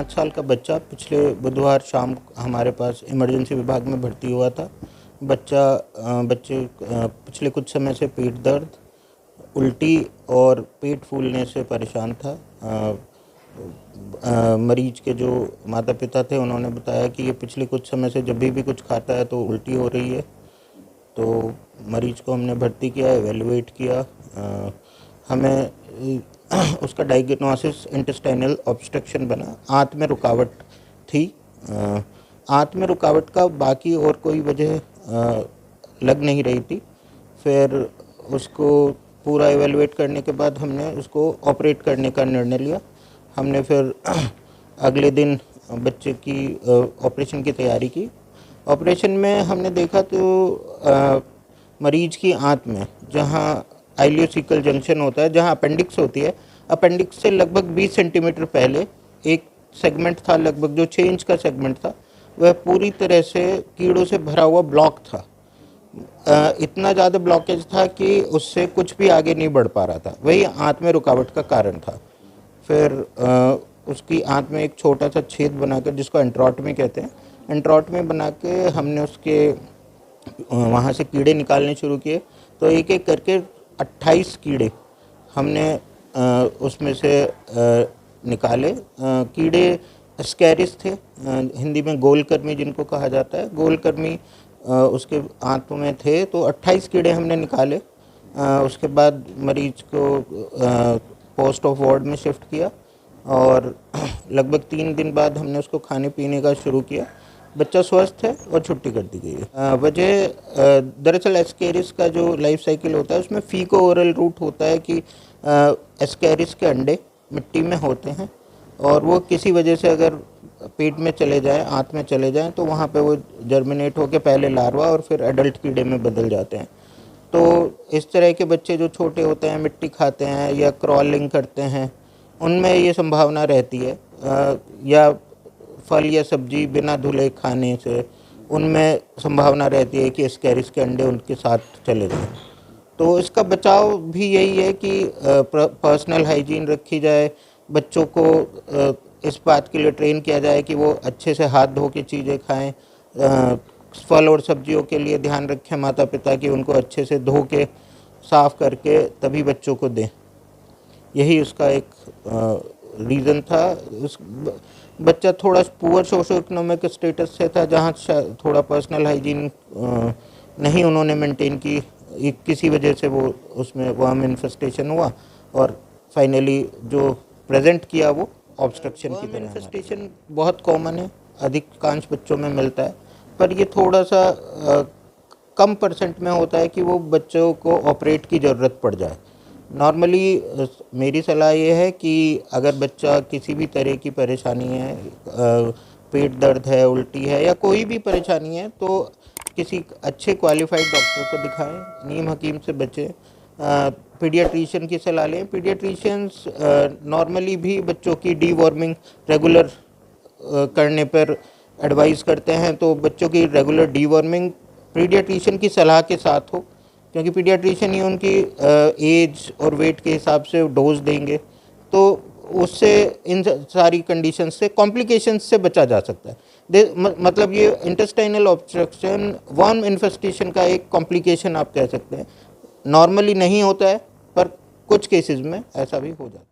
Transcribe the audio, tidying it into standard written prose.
5 साल का बच्चा पिछले बुधवार शाम हमारे पास इमरजेंसी विभाग में भर्ती हुआ था। बच्चे पिछले कुछ समय से पेट दर्द, उल्टी और पेट फूलने से परेशान था। मरीज के जो माता पिता थे उन्होंने बताया कि ये पिछले कुछ समय से जब भी कुछ खाता है तो उल्टी हो रही है। तो मरीज को हमने भर्ती किया, एवेलुएट किया। हमें उसका डायग्नोसिस इंटेस्टाइनल ऑब्स्ट्रक्शन बना, आंत में रुकावट थी। आंत में रुकावट का बाकी और कोई वजह लग नहीं रही थी। फिर उसको पूरा एवेलुएट करने के बाद हमने उसको ऑपरेट करने का निर्णय लिया। हमने फिर अगले दिन बच्चे की ऑपरेशन की तैयारी की। ऑपरेशन में हमने देखा तो मरीज की आंत में जहां आइलियोसिकल जंक्शन होता है, जहां अपेंडिक्स होती है, अपेंडिक्स से लगभग 20 सेंटीमीटर पहले एक सेगमेंट था, लगभग जो 6 इंच का सेगमेंट था, वह पूरी तरह से कीड़ों से भरा हुआ ब्लॉक था। इतना ज़्यादा ब्लॉकेज था कि उससे कुछ भी आगे नहीं बढ़ पा रहा था। वही आंत में रुकावट का कारण था। फिर उसकी आंत में एक छोटा सा छेद बनाकर, जिसको एंट्रोटमी कहते हैं, एंट्रोटमी बना के हमने उसके वहाँ से कीड़े निकालने शुरू किए। तो एक एक करके 28 कीड़े हमने उसमें से निकाले। कीड़े एस्कैरिस थे, हिंदी में गोलकर्मी जिनको कहा जाता है, गोलकर्मी उसके आंतों में थे। तो 28 कीड़े हमने निकाले। उसके बाद मरीज को पोस्ट ऑफ वार्ड में शिफ्ट किया और लगभग 3 दिन बाद हमने उसको खाने पीने का शुरू किया। बच्चा स्वस्थ है और छुट्टी कर दी गई है। वजह दरअसल एस्कैरिस का जो लाइफ साइकिल होता है उसमें फीको ओरल रूट होता है कि एस्कैरिस के अंडे मिट्टी में होते हैं और वो किसी वजह से अगर पेट में चले जाएं, आंत में चले जाएं, तो वहाँ पे वो जर्मिनेट होकर पहले लार्वा और फिर एडल्ट कीड़े में बदल जाते हैं। तो इस तरह के बच्चे जो छोटे होते हैं, मिट्टी खाते हैं या क्रॉलिंग करते हैं, उनमें ये संभावना रहती है, या फल या सब्जी बिना धुले खाने से उनमें संभावना रहती है कि एस्कैरिस के अंडे उनके साथ चले जाएं। तो इसका बचाव भी यही है कि पर्सनल हाइजीन रखी जाए, बच्चों को इस बात के लिए ट्रेन किया जाए कि वो अच्छे से हाथ धो के चीज़ें खाएं। फल और सब्जियों के लिए ध्यान रखें माता पिता कि उनको अच्छे से धो के साफ़ करके तभी बच्चों को दें। यही उसका एक रीज़न था। उस बच्चा थोड़ा पुअर सोशो इकोनॉमिक स्टेटस से था, जहाँ थोड़ा पर्सनल हाइजीन नहीं उन्होंने मेंटेन की, किसी वजह से वो उसमें वर्म इन्फेस्टेशन हुआ और फाइनली जो प्रेजेंट किया वो ऑब्स्ट्रक्शन की तरह। इन्फेस्टेशन बहुत कॉमन है, अधिकांश बच्चों में मिलता है, पर ये थोड़ा सा कम परसेंट में होता है कि वो बच्चों को ऑपरेट की ज़रूरत पड़ जाए। नॉर्मली मेरी सलाह ये है कि अगर बच्चा किसी भी तरह की परेशानी है, पेट दर्द है, उल्टी है या कोई भी परेशानी है, तो किसी अच्छे क्वालिफाइड डॉक्टर को दिखाएं, नीम हकीम से बचें, पीडियाट्रिशियन की सलाह लें। पीडियाट्रिशियंस नॉर्मली भी बच्चों की डीवॉर्मिंग रेगुलर करने पर एडवाइस करते हैं, तो बच्चों की रेगुलर डीवॉर्मिंग पीडियाट्रिशियन की सलाह के साथ हो, क्योंकि पीडियाट्रिशियन ही उनकी एज और वेट के हिसाब से डोज देंगे। तो उससे इन सारी कंडीशंस से, कॉम्प्लिकेशंस से बचा जा सकता है। मतलब ये इंटेस्टाइनल ऑब्स्ट्रक्शन वर्म इन्फेस्टेशन का एक कॉम्प्लिकेशन आप कह सकते हैं। नॉर्मली नहीं होता है, पर कुछ केसेस में ऐसा भी हो जाता है।